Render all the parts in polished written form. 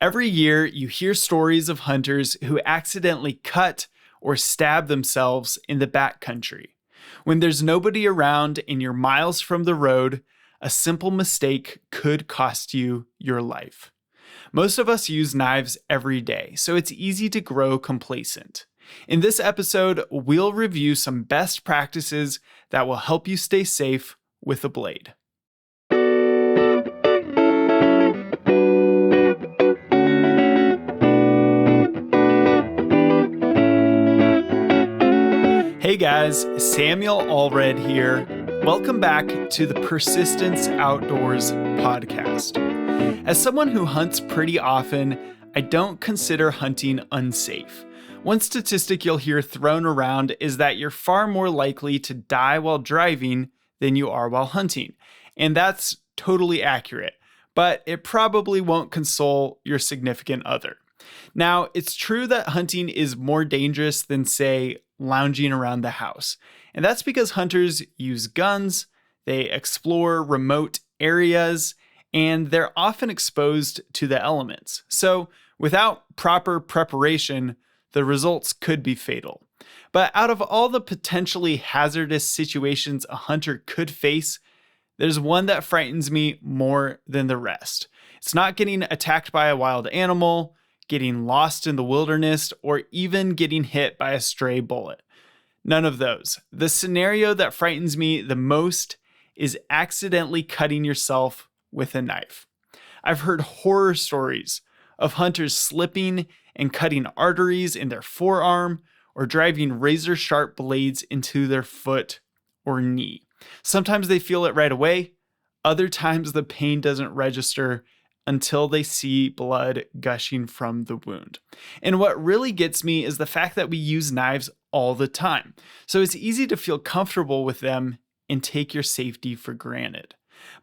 Every year, you hear stories of hunters who accidentally cut or stab themselves in the backcountry. When there's nobody around and you're miles from the road, a simple mistake could cost you your life. Most of us use knives every day, so it's easy to grow complacent. In this episode, we'll review some best practices that will help you stay safe with a blade. Hey guys, Samuel Allred here. Welcome back to the Persistence Outdoors podcast. As someone who hunts pretty often, I don't consider hunting unsafe. One statistic you'll hear thrown around is that you're far more likely to die while driving than you are while hunting. And that's totally accurate, but it probably won't console your significant other. Now, it's true that hunting is more dangerous than, say, lounging around the house. And that's because hunters use guns, they explore remote areas, and they're often exposed to the elements. So without proper preparation, the results could be fatal. But out of all the potentially hazardous situations a hunter could face, there's one that frightens me more than the rest. It's not getting attacked by a wild animal, getting lost in the wilderness, or even getting hit by a stray bullet. None of those. The scenario that frightens me the most is accidentally cutting yourself with a knife. I've heard horror stories of hunters slipping and cutting arteries in their forearm or driving razor-sharp blades into their foot or knee. Sometimes they feel it right away. Other times the pain doesn't register until they see blood gushing from the wound. And what really gets me is the fact that we use knives all the time. So it's easy to feel comfortable with them and take your safety for granted.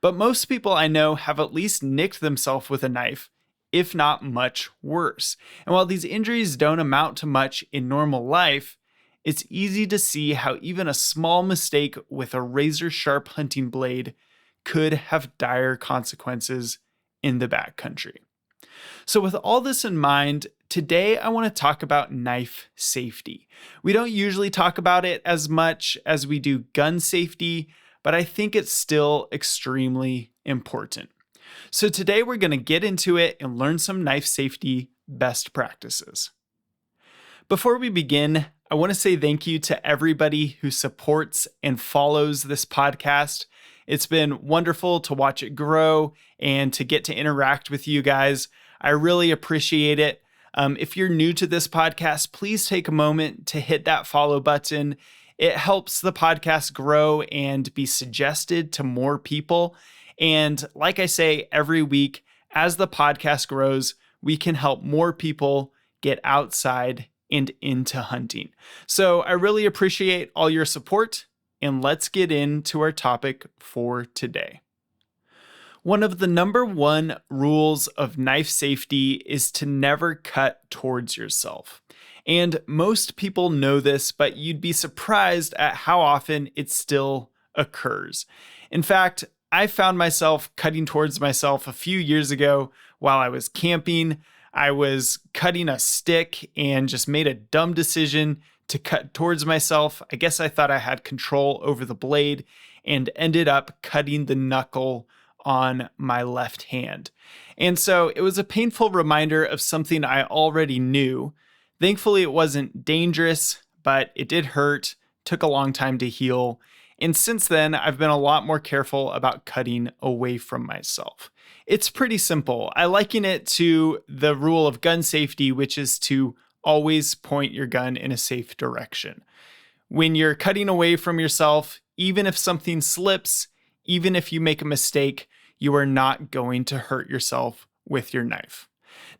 But most people I know have at least nicked themselves with a knife, if not much worse. And while these injuries don't amount to much in normal life, it's easy to see how even a small mistake with a razor-sharp hunting blade could have dire consequences in the backcountry. So with all this in mind, today I want to talk about knife safety. We don't usually talk about it as much as we do gun safety, but I think it's still extremely important. So today we're going to get into it and learn some knife safety best practices. Before we begin, I want to say thank you to everybody who supports and follows this podcast. It's been wonderful to watch it grow and to get to interact with you guys. I really appreciate it. If you're new to this podcast, please take a moment to hit that follow button. It helps the podcast grow and be suggested to more people. And like I say, every week, as the podcast grows, we can help more people get outside and into hunting. So I really appreciate all your support, and let's get into our topic for today. One of the number one rules of knife safety is to never cut towards yourself. And most people know this, but you'd be surprised at how often it still occurs. In fact, I found myself cutting towards myself a few years ago while I was camping. I was cutting a stick and just made a dumb decision to cut towards myself. I guess I thought I had control over the blade and ended up cutting the knuckle on my left hand. And so it was a painful reminder of something I already knew. Thankfully, it wasn't dangerous, but it did hurt, took a long time to heal. And since then, I've been a lot more careful about cutting away from myself. It's pretty simple. I liken it to the rule of gun safety, which is to always point your gun in a safe direction. When you're cutting away from yourself, even if something slips, even if you make a mistake, you are not going to hurt yourself with your knife.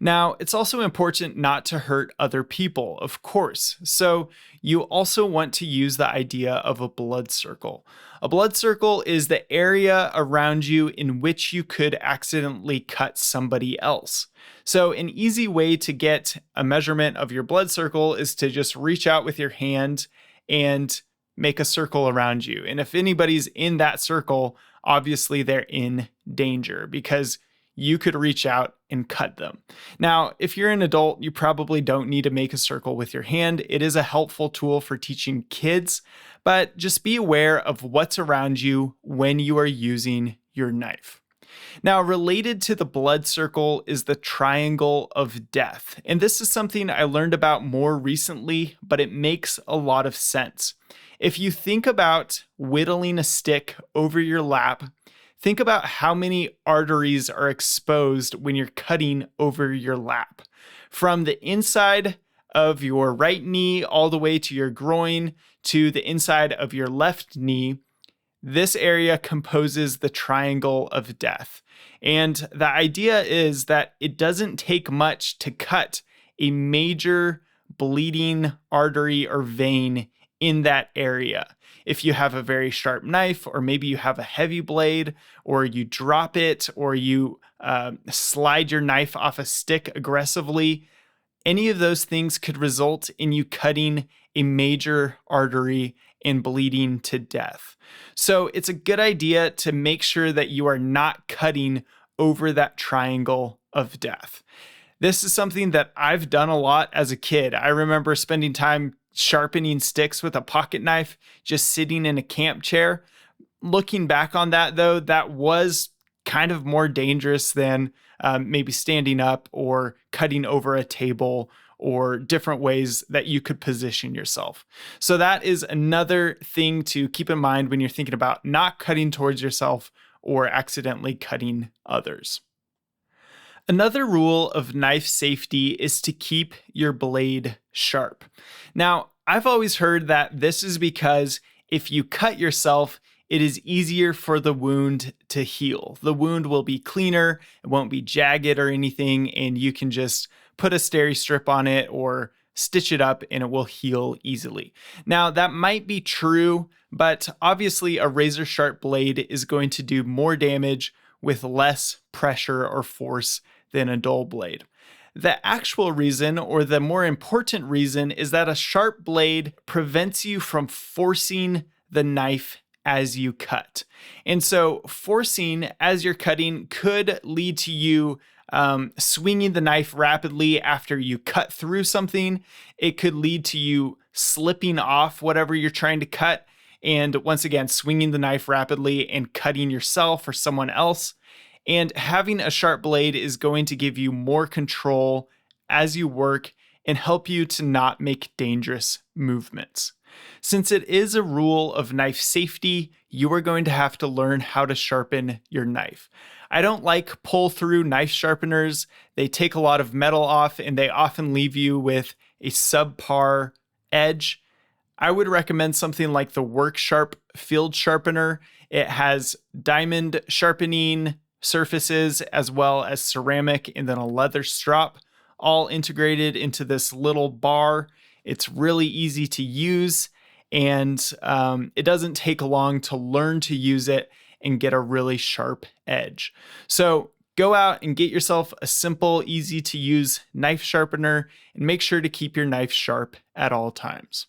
Now, it's also important not to hurt other people, of course. So you also want to use the idea of a blood circle. A blood circle is the area around you in which you could accidentally cut somebody else. So an easy way to get a measurement of your blood circle is to just reach out with your hand and make a circle around you. And if anybody's in that circle, obviously they're in danger because you could reach out and cut them. Now, if you're an adult, you probably don't need to make a circle with your hand. It is a helpful tool for teaching kids, but just be aware of what's around you when you are using your knife. Now, related to the blood circle is the triangle of death. And this is something I learned about more recently, but it makes a lot of sense. If you think about whittling a stick over your lap, think about how many arteries are exposed when you're cutting over your lap. From the inside of your right knee all the way to your groin to the inside of your left knee, this area composes the triangle of death. And the idea is that it doesn't take much to cut a major bleeding artery or vein in that area. If you have a very sharp knife, or maybe you have a heavy blade, or you drop it, or you slide your knife off a stick aggressively, any of those things could result in you cutting a major artery and bleeding to death. So it's a good idea to make sure that you are not cutting over that triangle of death. This is something that I've done a lot as a kid. I remember spending time sharpening sticks with a pocket knife, just sitting in a camp chair. Looking back on that, though, that was kind of more dangerous than maybe standing up or cutting over a table or different ways that you could position yourself. So that is another thing to keep in mind when you're thinking about not cutting towards yourself or accidentally cutting others. Another rule of knife safety is to keep your blade sharp. Now, I've always heard that this is because if you cut yourself, it is easier for the wound to heal. The wound will be cleaner, it won't be jagged or anything, and you can just put a steri strip on it or stitch it up and it will heal easily. Now, that might be true, but obviously a razor sharp blade is going to do more damage with less pressure or force than a dull blade. The actual reason, or the more important reason, is that a sharp blade prevents you from forcing the knife as you cut. And so forcing as you're cutting could lead to you swinging the knife rapidly after you cut through something. It could lead to you slipping off whatever you're trying to cut, and once again, swinging the knife rapidly and cutting yourself or someone else. And having a sharp blade is going to give you more control as you work and help you to not make dangerous movements. Since it is a rule of knife safety, you are going to have to learn how to sharpen your knife. I don't like pull-through knife sharpeners. They take a lot of metal off and they often leave you with a subpar edge. I would recommend something like the Work Sharp Field Sharpener. It has diamond sharpening surfaces as well as ceramic and then a leather strop, all integrated into this little bar. It's really easy to use, and it doesn't take long to learn to use it and get a really sharp edge. So go out and get yourself a simple, easy to use knife sharpener and make sure to keep your knife sharp at all times.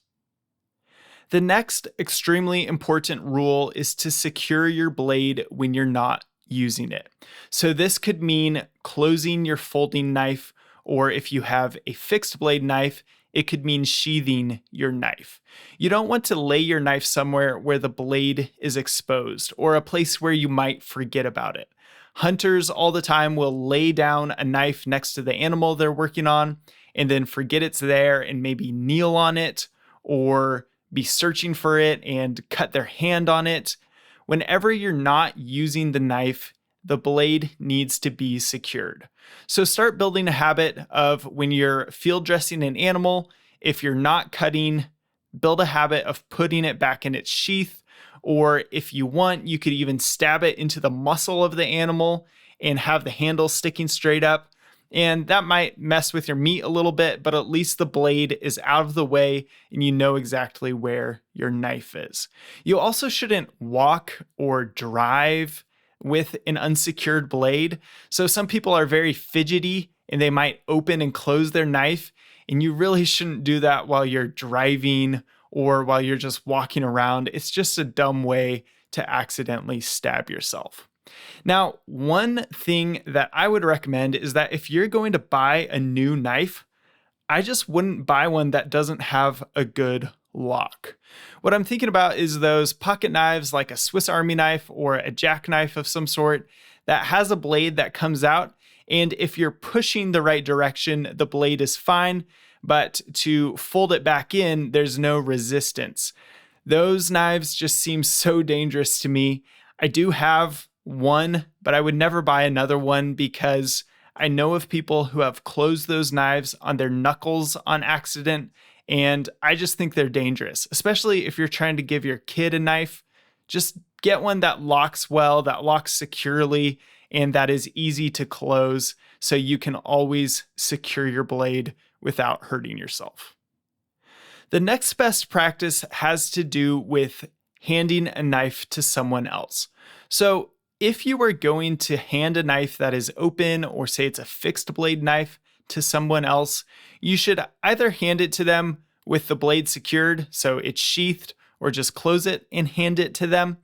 The next extremely important rule is to secure your blade when you're not using it. So this could mean closing your folding knife, or if you have a fixed blade knife, it could mean sheathing your knife. You don't want to lay your knife somewhere where the blade is exposed or a place where you might forget about it. Hunters all the time will lay down a knife next to the animal they're working on and then forget it's there and maybe kneel on it or be searching for it and cut their hand on it. Whenever you're not using the knife, the blade needs to be secured. So start building a habit of when you're field dressing an animal, if you're not cutting, build a habit of putting it back in its sheath. Or if you want, you could even stab it into the muscle of the animal and have the handle sticking straight up. And that might mess with your meat a little bit, but at least the blade is out of the way and you know exactly where your knife is. You also shouldn't walk or drive with an unsecured blade. So some people are very fidgety and they might open and close their knife, and you really shouldn't do that while you're driving or while you're just walking around. It's just a dumb way to accidentally stab yourself. Now, one thing that I would recommend is that if you're going to buy a new knife, I just wouldn't buy one that doesn't have a good lock. What I'm thinking about is those pocket knives like a Swiss Army knife or a jackknife of some sort that has a blade that comes out. And if you're pushing the right direction, the blade is fine. But to fold it back in, there's no resistance. Those knives just seem so dangerous to me. I do have one, but I would never buy another one because I know of people who have closed those knives on their knuckles on accident, and I just think they're dangerous, especially if you're trying to give your kid a knife. Just get one that locks well, that locks securely, and that is easy to close so you can always secure your blade without hurting yourself. The next best practice has to do with handing a knife to someone else. So if you are going to hand a knife that is open, or say it's a fixed blade knife, to someone else, you should either hand it to them with the blade secured, so it's sheathed, or just close it and hand it to them,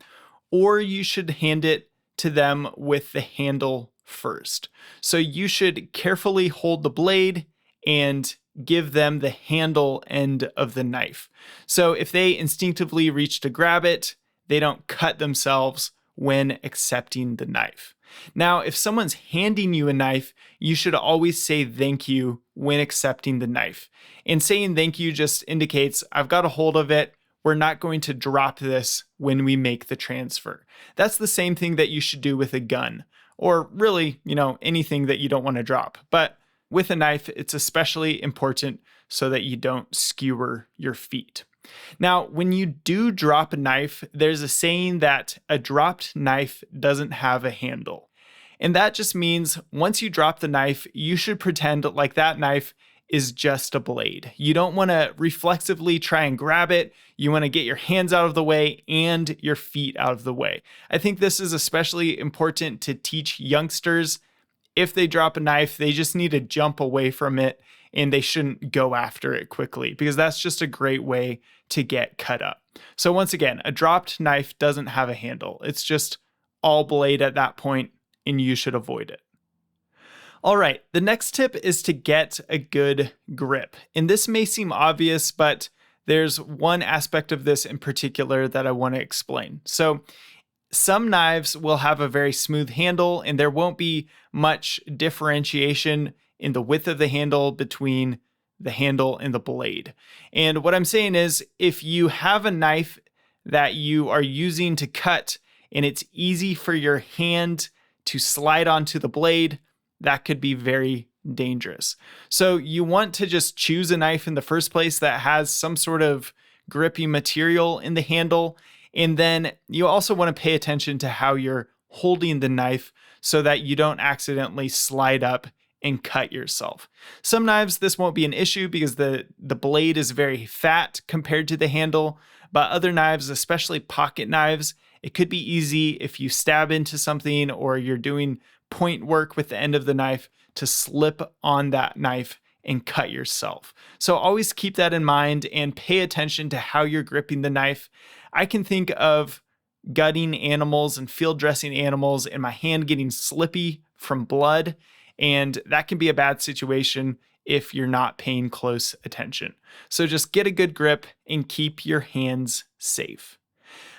or you should hand it to them with the handle first. So you should carefully hold the blade and give them the handle end of the knife. So if they instinctively reach to grab it, they don't cut themselves when accepting the knife. Now, if someone's handing you a knife, you should always say thank you when accepting the knife. And saying thank you just indicates, I've got a hold of it. We're not going to drop this when we make the transfer. That's the same thing that you should do with a gun, or really, anything that you don't want to drop. But with a knife, it's especially important so that you don't skewer your feet. Now, when you do drop a knife, there's a saying that a dropped knife doesn't have a handle. And that just means once you drop the knife, you should pretend like that knife is just a blade. You don't want to reflexively try and grab it. You want to get your hands out of the way and your feet out of the way. I think this is especially important to teach youngsters. If they drop a knife, they just need to jump away from it, and they shouldn't go after it quickly, because that's just a great way to get cut up. So once again, a dropped knife doesn't have a handle. It's just all blade at that point, and you should avoid it. All right, the next tip is to get a good grip. And this may seem obvious, but there's one aspect of this in particular that I want to explain. So some knives will have a very smooth handle, and there won't be much differentiation in the width of the handle between the handle and the blade. And what I'm saying is, if you have a knife that you are using to cut and it's easy for your hand to slide onto the blade, that could be very dangerous. So you want to just choose a knife in the first place that has some sort of grippy material in the handle. And then you also want to pay attention to how you're holding the knife so that you don't accidentally slide up and cut yourself. Some knives, this won't be an issue because the blade is very fat compared to the handle, but other knives, especially pocket knives, it could be easy if you stab into something or you're doing point work with the end of the knife to slip on that knife and cut yourself. So always keep that in mind and pay attention to how you're gripping the knife. I can think of gutting animals and field dressing animals and my hand getting slippy from blood, and that can be a bad situation if you're not paying close attention. So just get a good grip and keep your hands safe.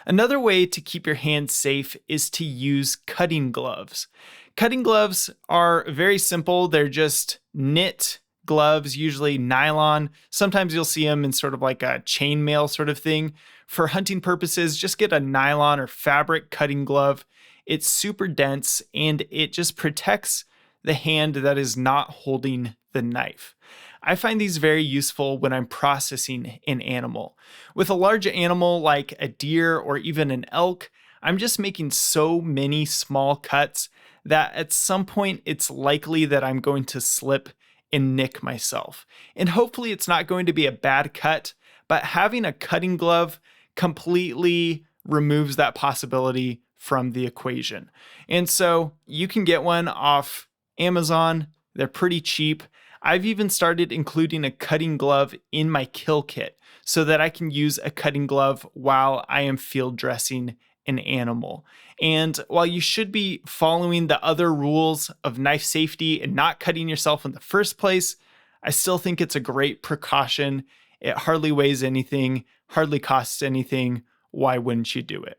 Another way to keep your hands safe is to use cutting gloves. Cutting gloves are very simple. They're just knit gloves, usually nylon. Sometimes you'll see them in sort of like a chainmail sort of thing. For hunting purposes, just get a nylon or fabric cutting glove. It's super dense and it just protects the hand that is not holding the knife. I find these very useful when I'm processing an animal. With a large animal like a deer or even an elk, I'm just making so many small cuts that at some point it's likely that I'm going to slip and nick myself. And hopefully it's not going to be a bad cut, but having a cutting glove completely removes that possibility from the equation. And so you can get one off Amazon. They're pretty cheap. I've even started including a cutting glove in my kill kit so that I can use a cutting glove while I am field dressing an animal. And while you should be following the other rules of knife safety and not cutting yourself in the first place, I still think it's a great precaution. It hardly weighs anything, hardly costs anything. Why wouldn't you do it?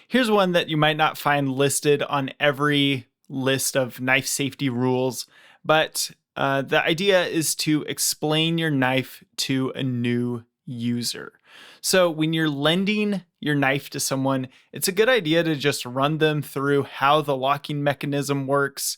Here's one that you might not find listed on every list of knife safety rules, but the idea is to explain your knife to a new user. So when you're lending your knife to someone, it's a good idea to just run them through how the locking mechanism works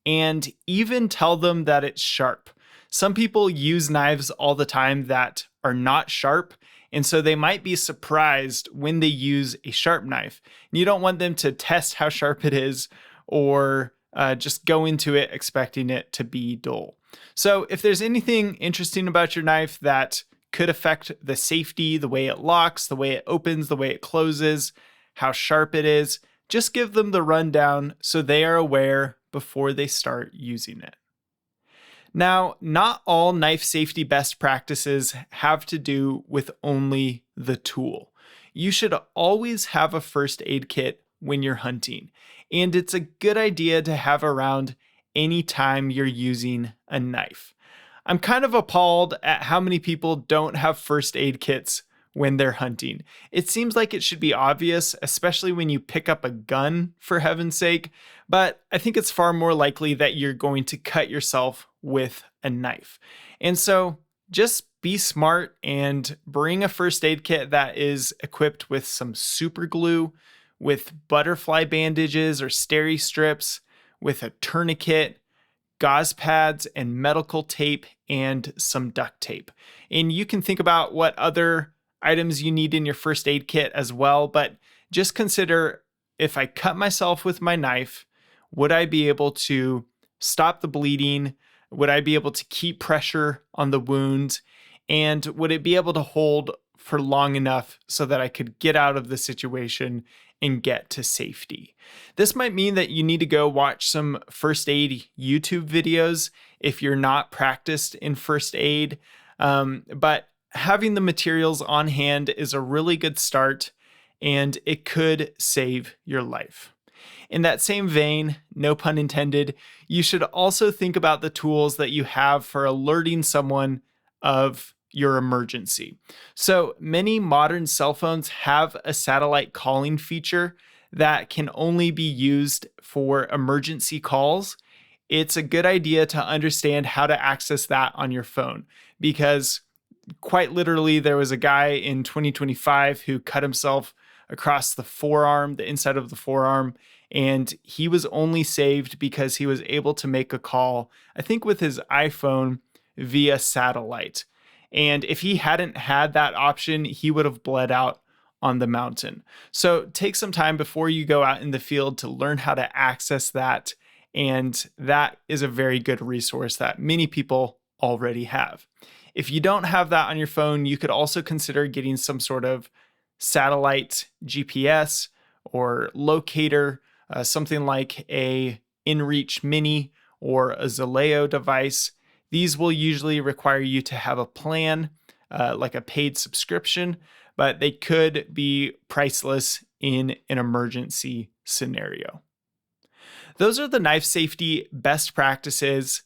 and even tell them that it's sharp. Some people use knives all the time that are not sharp, and so they might be surprised when they use a sharp knife. And you don't want them to test how sharp it is or just go into it expecting it to be dull. So if there's anything interesting about your knife that could affect the safety, the way it locks, the way it opens, the way it closes, how sharp it is, just give them the rundown so they are aware before they start using it. Now, not all knife safety best practices have to do with only the tool. You should always have a first aid kit when you're hunting, and it's a good idea to have around anytime you're using a knife. I'm kind of appalled at how many people don't have first aid kits when they're hunting. It seems like it should be obvious, especially when you pick up a gun, for heaven's sake, but I think it's far more likely that you're going to cut yourself with a knife. And so just be smart and bring a first aid kit that is equipped with some super glue, with butterfly bandages or steri strips, with a tourniquet, gauze pads and medical tape, and some duct tape. And you can think about what other items you need in your first aid kit as well, but just consider, if I cut myself with my knife, would I be able to stop the bleeding? Would I be able to keep pressure on the wound? And would it be able to hold for long enough so that I could get out of the situation and get to safety? This might mean that you need to go watch some first aid YouTube videos if you're not practiced in first aid. But having the materials on hand is a really good start, and it could save your life. In that same vein, no pun intended, you should also think about the tools that you have for alerting someone of your emergency. So many modern cell phones have a satellite calling feature that can only be used for emergency calls. It's a good idea to understand how to access that on your phone, because quite literally, there was a guy in 2025 who cut himself across the forearm, the inside of the forearm, and he was only saved because he was able to make a call, I think with his iPhone, via satellite. And if he hadn't had that option, he would have bled out on the mountain. So take some time before you go out in the field to learn how to access that. And that is a very good resource that many people already have. If you don't have that on your phone, you could also consider getting some sort of satellite GPS or locator, something like a InReach Mini or a Zaleo device. These will usually require you to have a plan, like a paid subscription, but they could be priceless in an emergency scenario. Those are the knife safety best practices.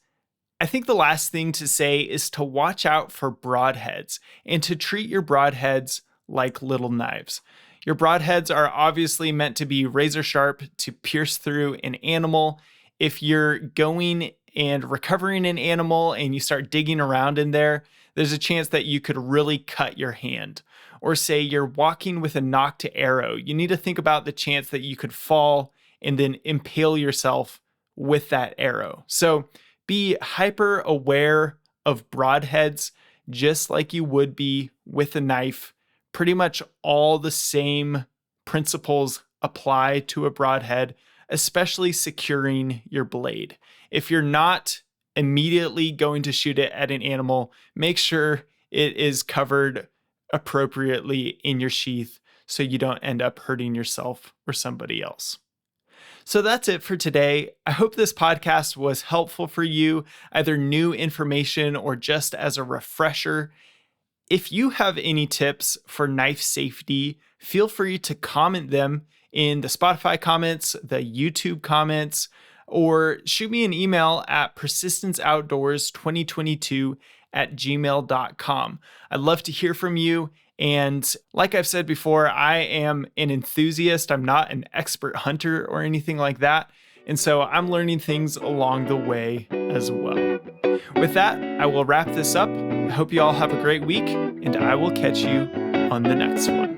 I think the last thing to say is to watch out for broadheads and to treat your broadheads like little knives. Your broadheads are obviously meant to be razor sharp to pierce through an animal. If you're going and recovering an animal and you start digging around in there, there's a chance that you could really cut your hand. Or say you're walking with a nocked arrow. You need to think about the chance that you could fall and then impale yourself with that arrow. So be hyper aware of broadheads, just like you would be with a knife. Pretty much all the same principles apply to a broadhead, especially securing your blade. If you're not immediately going to shoot it at an animal, make sure it is covered appropriately in your sheath so you don't end up hurting yourself or somebody else. So that's it for today. I hope this podcast was helpful for you, either new information or just as a refresher. If you have any tips for knife safety, feel free to comment them in the Spotify comments, the YouTube comments, or shoot me an email at persistenceoutdoors2022@gmail.com. I'd love to hear from you. And like I've said before, I am an enthusiast. I'm not an expert hunter or anything like that. And so I'm learning things along the way as well. With that, I will wrap this up. I hope you all have a great week, and I will catch you on the next one.